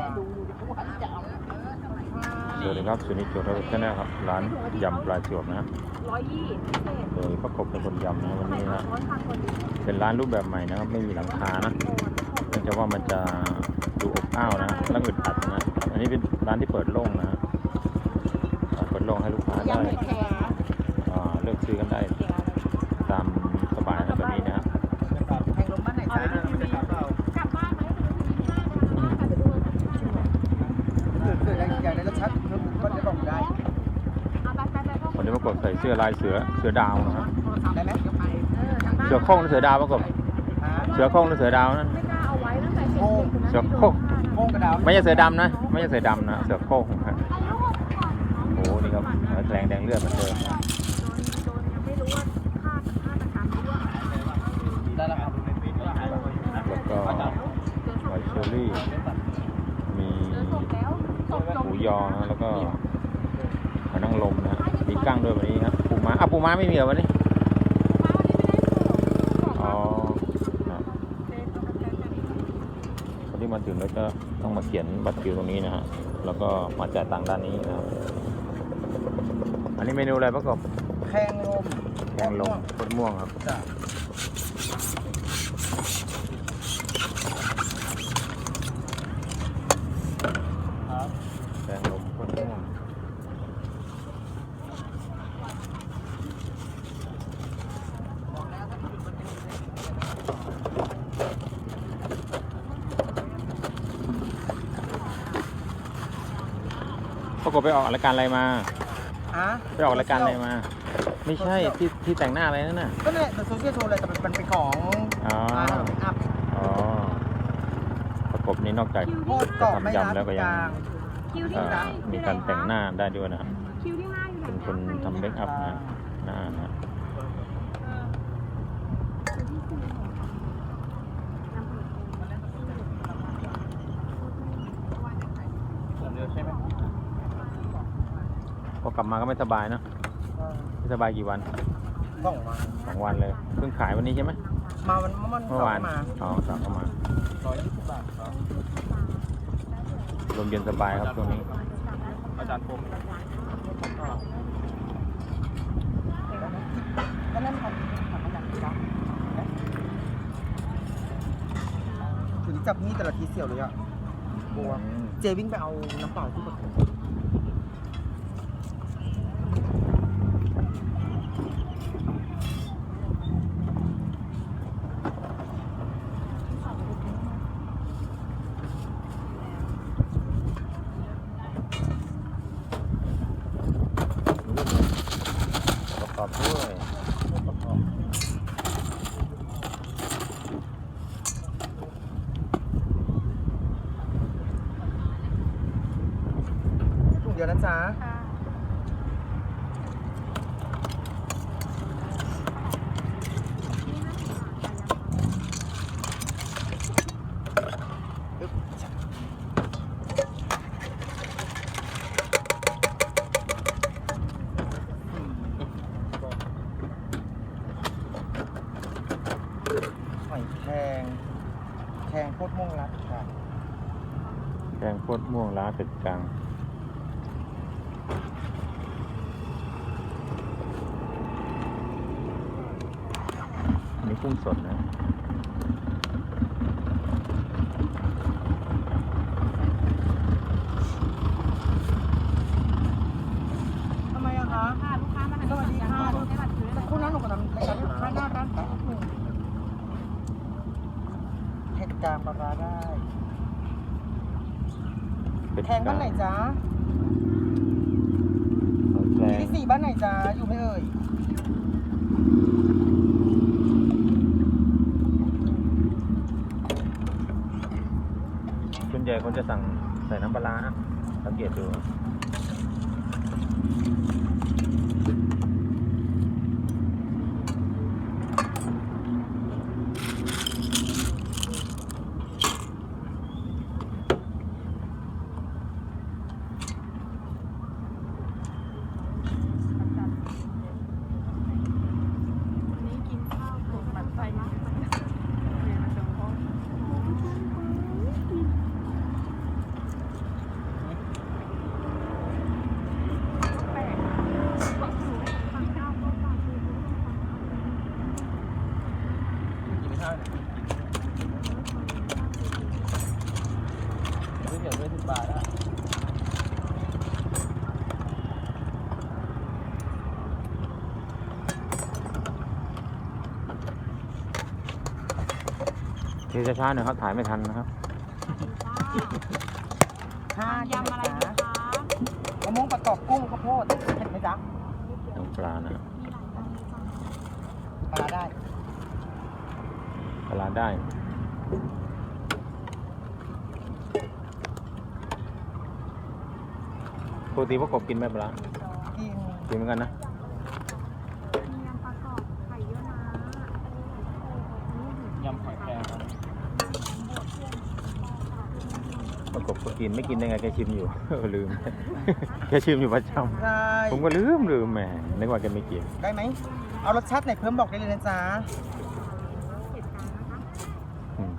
สวัสดีครับสุนิจโจทย์ชาแนลครับร้านยำปลาจวบนะโดยประกบเป็นคนยำนะวันนี้นะเป็นร้านรูปแบบใหม่นะครับไม่มีหลังคานะเนื่องจากว่ามันจะดูอบอ้าวนะแล้วอึดอัดนะอันนี้เป็นร้านที่เปิดโล่งนะเปิดโล่งให้ลูกค้าได้เลือกซื้อกันได้ตามสบายนะแบบนี้นะครับแข่งลมบ้านไหนจ้ากลับบ้านไหมเกิดอะไรอย่างในรถชัดก็จะบอกได้วันนี้ประกบใส่เสื้อลายเสือดาวนะครับได้ไหมเสือโคร่งหรือเสือดาวประกบเสือโคร่งหรือเสือดาวนั่นเสือโคร่งกระดาวไม่ใช่เสือดำนะไม่ใช่เสือดำนะเสือโคร่งครับโอ้นี่ครับแดงเลือดเหมือนเดิมแล้วก็หอยเชอรี่มีหมูยอนะแล้วก็หอยนางรมนะมีกั้งด้วยวันนี้ครับปูม้าไม่มีเหรอวันนี้อ๋อคนที่มาถึงแล้วจะต้องมาเขียนบัตรคิวตรงนี้นะฮะแล้วก็มาจ่ายตังค์ด้านนี้นะครับอันนี้เมนูอะไรประกอบแข่งลมโคตรม่วงครับแกงลมโคตรม่วงประกบไปออกรายการอะไรมาไปออกรายการอะไรมาไม่ใช่ที่แต่งหน้าอะไรนั่นน่ะก็เนี่ยโซเชียลโชว์เลยแต่มันเป็นของอัพประกบนี้นอกจากจะทำยำแล้วก็ยังมีการแต่งหน้าได้ด้วยนะเป็นคนทำเมคอัพนะหน้านะพอกลับมาก็ไม่สบายนะไม่สบายกี่วัน2 วันเลยเพิ่งขายวันนี้ใช่ไหมเมื่อวานสั่งเข้ามา120 บาทครับลมเย็นสบายครับตรงนี้อาจารย์ผมก็นั่นครับถึงจับนี่แต่ละทีเสี่ยวเลยอ่ะกลัวเจวิ่งไปเอาน้ำเปล่าที่แบบประกอบด้วยถุงเดียวนะจ๊ะแข่งโคตรม่วงร้านตึกกลางแกงโคตรม่วงร้านตึกกลางอันนี้กุ้งสดนะทำไมอะคะลูกค้ามาสวัสดีค่ะคุณน้องหนูกับน้ำในการลูกค้าหน้าร้านเผ็ดกลางปลาร้าได้แทงบ้านไหนจ๊ะที่4บ้านไหนจ๊ะอยู่ไม่เอ่ยส่วนใหญ่คนจะสั่งใส่น้ำปลาร้านะสังเกตดู บาทอะ ทีช้าๆหน่อยครับถ่ายไม่ทันนะครับ ยำอะไรดีคะ มะม่วงประกอบกุ้งข้าวโพดเผ็ดไหมจ๊ะ น้ำปลานะ ปลาได้ ปลาได้ปกติพวกกบกินไหมปลา กิน กินเหมือนกันนะ มียำปลากรอบไข่เยอะนะ ยำหอยแครงครับ พวกกบก็กินไม่กินได้ไงแกชิมอยู่ ลืม แกชิมอยู่ประจ ใช่ ำผมก็ลืมแหมนึกว่าแกไม่กิน ได้ไหม เอารสชาติไหนเพิ่มบอกได้เลยนะจ๊ะ อืม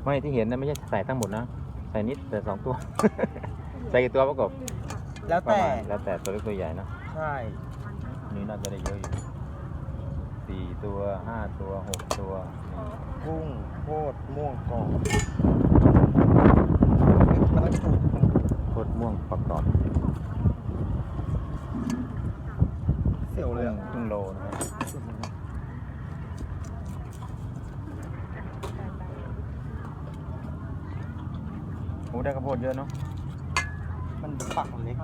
ไม่ที่เห็นนะไม่ใช่ใส่ทั้งหมดนะใส่นิดแต่2 ตัว ใส่กี่ตัวประกบ แล้ว ประ แต่ มาณแล้วแต่ตัวเล็กตัวใหญ่นะ ใช่ นี่น่าจะได้เยอะอยู่4 ตัว5 ตัว6 ตัวนี่ กุ้งโคตรม่วงกรอบมันต้องถูก โคตรม่วงประกอบ เสียวเลยอะ ครึ่งโลนะครับโอ้ได้ข้าวโพดเยอะเนาะ มันปักมันเล็ก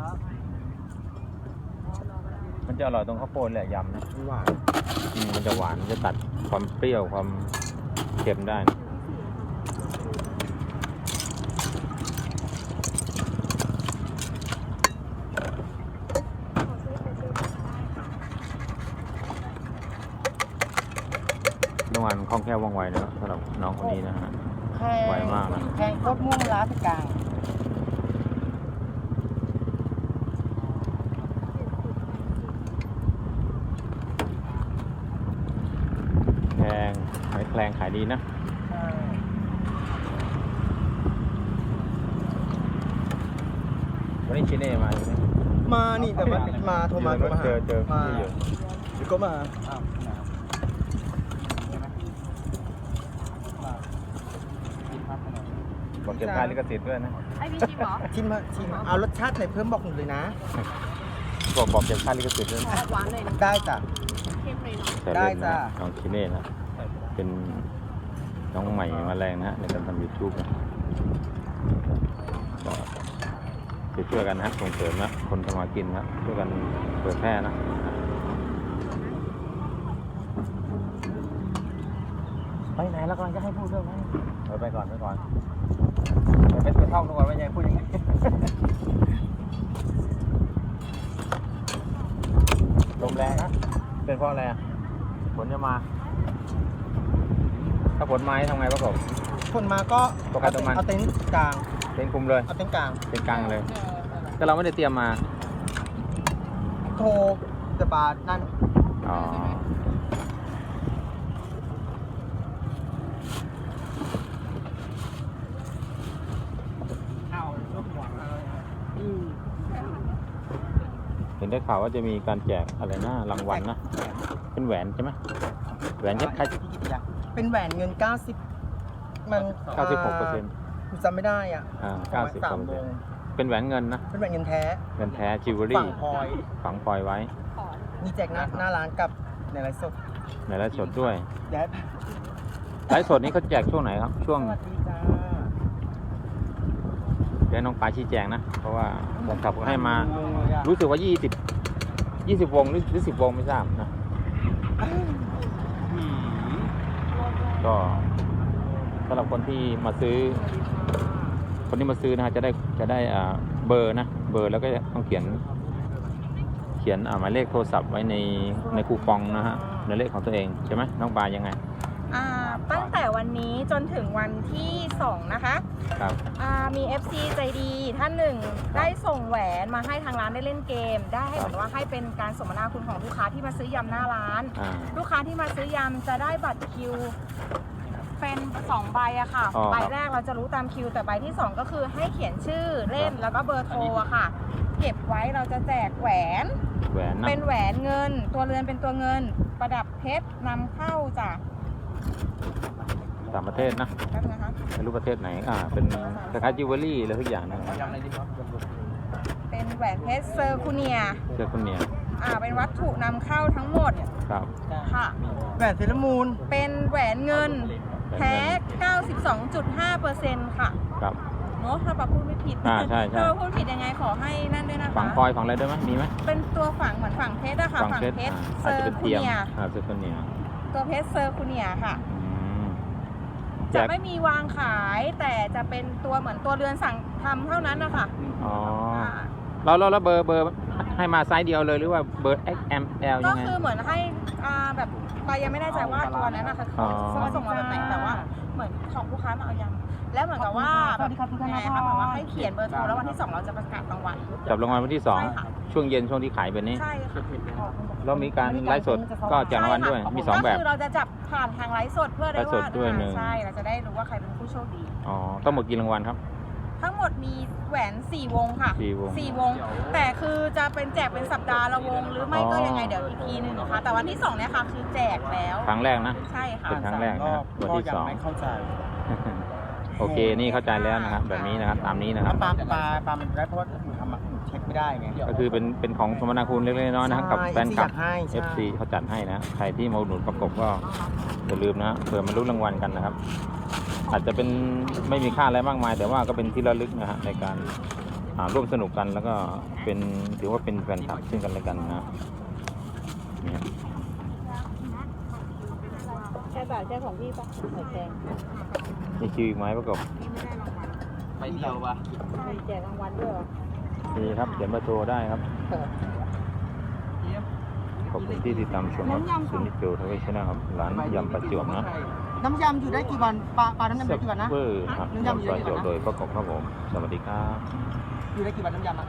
มันจะอร่อยตรงข้าวโพดแหละยำนะ หวาน มันจะหวานมันจะตัดความเปรี้ยวความเค็มได้นะน้องวันคล่องแคล่วว่องไวนะครับสำหรับน้องคนนี้นะฮะ แค่ ไหวมากนะ แค่โคตรม่วงร้านกลาง แพงหอยแครงขายดีนะ ใช่ วันนี้ชิเน่มาใช่ไหม มานี่แต่ว่ามาโทรมา เจอ มา เจอเจอ มา พี่อยู่ เดี๋ยวก็มาอ้าว บอกเก็บค่าลิขสิทธิ์ด้วยนะ ไอพี่ชิมเหรอ ชิมเอารสชาติไหนเพิ่มบอกหนูเลยนะ บอกเก็บค่าลิขสิทธิ์ด้วยนะ หวานเลยนะ ได้จ้ะ เค็มเลยเนาะ แต่ ได้ เล่นนะ จ้ะ น้องชิเน่นะเป็นน้องใหม่มาแรงนะฮะในการทำ YouTube นะก็ช่วยกันนะส่งเสริมนะคนทำมากินนะช่วยกันเผยแพร่นะไปไหนแล้วกำลังจะให้พูดเรื่องไหมไปก่อนไปท่องดูก่อนว่ายังพูดยังไง ลมแรงนะเป็นเพราะอะไรอ่ะฝนจะมา ถ้าฝนมาให้ทำไงประกบ คนมาก็ ตัวใครตัวมัน เอาเต็นท์กลาง เป็นคุมเลย เอาเต็นท์กลาง เป็นกลางเลยแต่เราไม่ได้เตรียมมา โทรจะบานั่น อ๋อเห็นได้ข่าวว่าจะมีการแจกอะไรนะรางวัลนะ เป็นแหวนใช่ไหมแหวนคล้าย เป็นแหวนเงิน 90 มัน 96% จำไม่ได้อ่ะ 90% เป็นแหวนเงินนะ เป็นแหวนเงินแท้ เงินแท้จิวเวล ฝั่ รี่ งพลอย ฝังพลอยไว้ มีแจกหน้าร้านกับในไลฟ์สด ในไลฟ์สดด้วย เดี๋ยว ไลฟ์สดนี้เขาแจกช่วงไหนครับ ช่วง สวัสดีจ้า เดี๋ยวน้องปลาชี้แจงนะ เพราะว่าแฟนคลับก็ให้มา รู้สึกว่า20 วงหรือ10 วงไม่ทราบนะ ก็สำหรับคนที่มาซื้อ นะฮะจะได้เบอร์นะ เบอร์แล้วก็ต้องเขียนหมายเลขโทรศัพท์ไว้ในคูปองนะฮะในเลขของตัวเองใช่ไหมน้องปลายังไง ตั้งแต่วันนี้จนถึงวันที่ 2 นะคะ ครับ มี FC ใจดีท่านหนึ่งได้ส่งแหวนมาให้ทางร้านได้เล่นเกม ได้ให้เหมือนว่าให้เป็นการสมนาคุณของลูกค้าที่มาซื้อยำหน้าร้าน ลูกค้าที่มาซื้อยำจะได้บัตรคิวเป็น2ใบอะค่ะ ใบแรกเราจะรู้ตามคิว แต่ใบที่ 2 ก็คือให้เขียนชื่อเล่นแล้วก็เบอร์โทรอะค่ะ เก็บไว้เราจะแจกแหวน นะ เป็นแหวนเงิน ตัวเรือนเป็นตัวเงิน ประดับเพชรนำเข้าจ้ะ ต่างประเทศนะ แป๊บนะคะ ไม่รู้ประเทศไหนเป็นคล้ายๆจิวเวลรี่อะไรทุกอย่างนะ ยำอะไรดีครับ เป็นแหวนเพชรเซอร์คูเนีย เจอคนเนี่ย เป็นวัตถุนำเข้าทั้งหมด ครับ ค่ะ แหวนเซรามูน เป็นแหวนเงินแท้ 92.5% ค่ะ ครับ เนอะถ้าปาพูดไม่ผิด ใช่ใช่ ถ้าปาพูดผิดยังไงขอให้นั่นด้วยนะคะ ฝังพลอยฝังอะไรด้วยไหมมีไหม เป็นตัวฝังเหมือนฝังเพชรอะค่ะ ฝังเพชร เซ อาจ อ จะเป็น ร์คู เทียม เนีย เจอคนเนี่ย ตัวเพชรเซอร์คูเนียค่ะ แจ จะ ก ไม่มีวางขายแต่จะเป็นตัวเหมือนตัวเรือนสั่งทำเท่านั้นนะคะ อ๋อ ค่ะ แล้วเบอร์ให้มาไซส์เดียวเลยหรือว่าเบอร์ XML ก็ ยังไง คือเหมือนให้แบบปายังไม่แน่ใจว่าตัวนั้นนะคะ อ๋อ เขาส่งมาแบบไหนแต่ว่าเหมือนของลูกค้ามาเอายังแล้วเหมือนกับว่าแบบยังไงคะเหมือนว่าให้เขียนเบอร์โทรแล้ววันที่ 2 เราจะประกาศรางวัล จับรางวัลวันที่ ใช่ค่ะ 2 ช่วงเย็นช่วงที่ขายแบบนี้ ใช่ค่ะ แล้วมีการไลฟ์สดก็แจกรางวัลด้วยมี 2 แบบ ก็คือเราจะจับผ่านทางไลฟ์สดเพื่อได้ ไลฟ์สด ว่า ด้วยหนึ่ง ใช่เราจะได้รู้ว่าใครเป็นผู้โชคดี อ๋อต้องหมดกี่รางวัลครับ ทั้งหมดมีแหวน 4 วงค่ะ 4 วง 4 วง แต่คือจะเป็นแจกเป็นสัปดาห์ละวง หรือไม่ก็ อ๋อ ยังไงเดี๋ยวอีกทีหนึ่งนะคะแต่วันที่ 2 เนี่ยค่ะคือแจกแล้ว ครั้งแรกนะ ใช่ค่ะ เป็นครั้งแรกนะครับวันที่ ก็ยังไม่เข้าใจ 2 โอเคนี่เข้าใจแล้วนะครับ แบบนี้นะครับตามนี้นะครับ ปามันได้เพราะว่าหนูทำเช็คไม่ได้ไง ก็คือเป็นของสมนาคุณเล็กๆน้อยๆนะครับกับ ใช่ แฟนคลับ FC อยากให้ใช่ FC เขาจัดให้นะใครที่มาอุดหนุนประกบก็อย่าลืมนะเผื่อมาลุ้นรางวัลกันนะครับ อาจจะเป็นไม่มีค่าอะไรมากมาย แต่ว่าก็เป็นที่ระลึกนะฮะในการร่วมสนุกกันแล้วก็เป็นถือว่าเป็นแฟนคลับซึ่งกันและกันนะนี่ครับ แค่บาทแค่ของพี่ปะหอยแครง มีคิวอีกไหมประกบ พี่ไม่ได้รางวัล ไปเดียวปะ มีแจกรางวัลด้วยเหรอ มีครับเขียนเบอร์โทรได้ครับขอบคุณที่ติดตามชมครับซูนิโจทวีชนะครับร้านยำประจวบนะ น้ำยำอยู่ได้กี่วันปลาน้ำยำอยู่ได้กี่วันนะ เบอร์ครับ น้ำยำอยู่ ยำป ได้ ระ กี่ จว วั บ น โด นะ ยประกบครับผมสวัสดีครับ อยู่ได้กี่วันน้ำยำอ่ะ